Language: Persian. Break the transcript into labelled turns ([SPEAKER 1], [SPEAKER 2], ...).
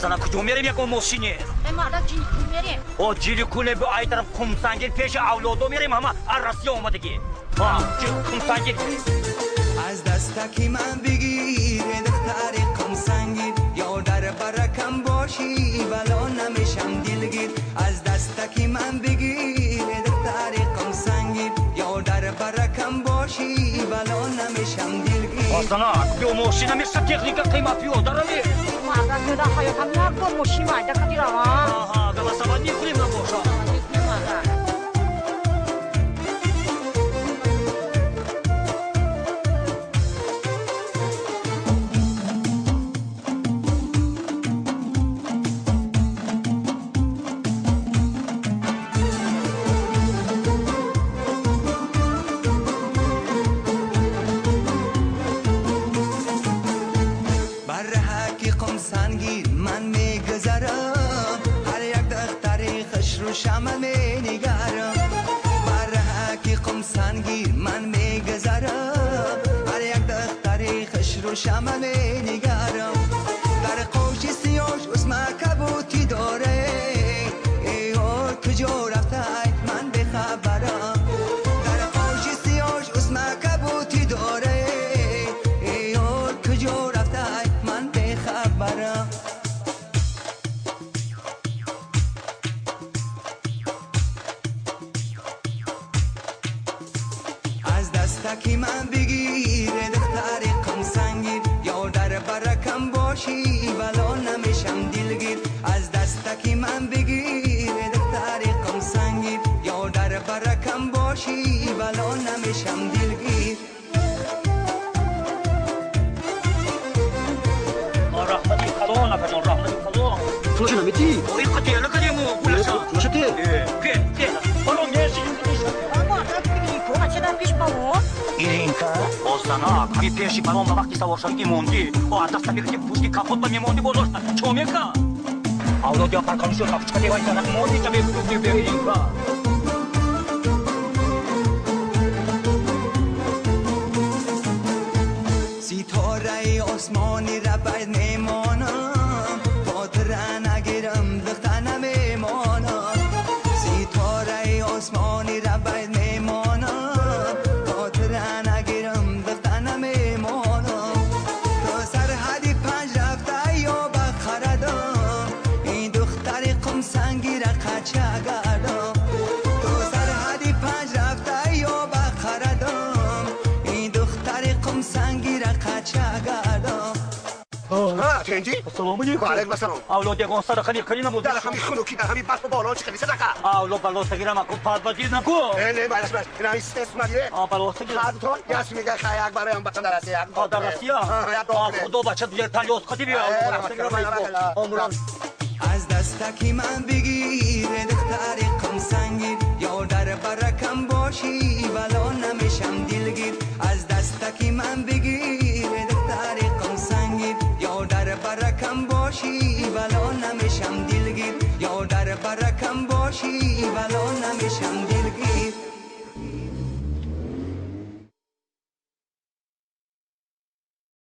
[SPEAKER 1] آسان کجا میریم یک ماشینی؟
[SPEAKER 2] مالا جیلی کول میریم.
[SPEAKER 1] او جیلی کول به ای طرف کمسنگیر پیش اولادو میریم همه عرصی اومدگی. جیلی کمسنگیر.
[SPEAKER 3] از دستکی من بگیر دختر کمسنگیر یا در برکم باشی بلا نمیشم دلگیر از دستکی من بگیر دختر کمسنگیر یا در برکم باشی بلا نمیشم دلگیر
[SPEAKER 1] آسان به ماشین میشه تکنیک قیمتی و دارمی
[SPEAKER 2] مالا جدا حیاتم نگو ماشین مایده کدی را
[SPEAKER 1] آها به واسه نیکنیم نباشا
[SPEAKER 3] شمع می نگارم بر کی قمسنگیر من می گذرم هر یک دختری خوش رو شمع می نگارم در قوش سیاش اسم کبوتی داره ای کجا رفته من بخبرم در قوش سیاش اسم کبوتی داره ای کجا رفته من بخبرم دستکی من بگیر دختر کمسنگیر یا در برکم باشی بلا نمیشم دلگیر از دستکی من بگیر دختر کمسنگیر یا در برکم باشی بلا نمیشم دلگیر
[SPEAKER 1] رحمتی خدا نکنم رحمتی خدا
[SPEAKER 4] فلوشنا میتی؟
[SPEAKER 1] این قطعه لکنیمو بولشا
[SPEAKER 4] فلوشتی؟
[SPEAKER 1] که برو میشی این که آسانا کمی پیشی برام وقتی سوار شدی موندی با دست میگی پوشتی کاپوت با میموندی بولوشتا چه میکا اولادیا پرکانشو کاپچکتی وای کنه موندی تا میگی ببینیم
[SPEAKER 3] ستاره آسمانی را باید میمانم خاطر نگیرم دختر نمیمانم ستاره آسمانی را باید میمانم خاطر نگیرم دختر نمیمانم تو سرحدی پنج رفته یا بخردم این دختر قمسنگی را قچه گردم تو سرحدی پنج رفته یا بخردم این دختر قمسنگی را قچه گردم
[SPEAKER 4] چنجی؟
[SPEAKER 1] السلام علیکم.
[SPEAKER 4] وعلیکم السلام.
[SPEAKER 1] اولاد یگان سر خیلی کلی نبود.
[SPEAKER 4] در همی خنوکی در همی بس بالا چه خیلی صدقه.
[SPEAKER 1] اولاد بالا سگیرم اکو پاد بدید نکو.
[SPEAKER 4] نه بالاش باش. این همی استس مالیه.
[SPEAKER 1] بالا سگیر.
[SPEAKER 4] خاطر یاس میگه خیاق برای هم بچه درسته یک.
[SPEAKER 1] درسته یا. خدا بچه دیگر تلیوس خدی بیا.
[SPEAKER 3] از دستکی من بگیر دختر قمسنگیر یا در برکم باشی بلا نمیشم دلگیر از دستکی من بگیر دختر قمسنگیر یا در برکم باشی بلا نمیشم دلگیر یا در برکم باشی بلا نمیشم دلگیر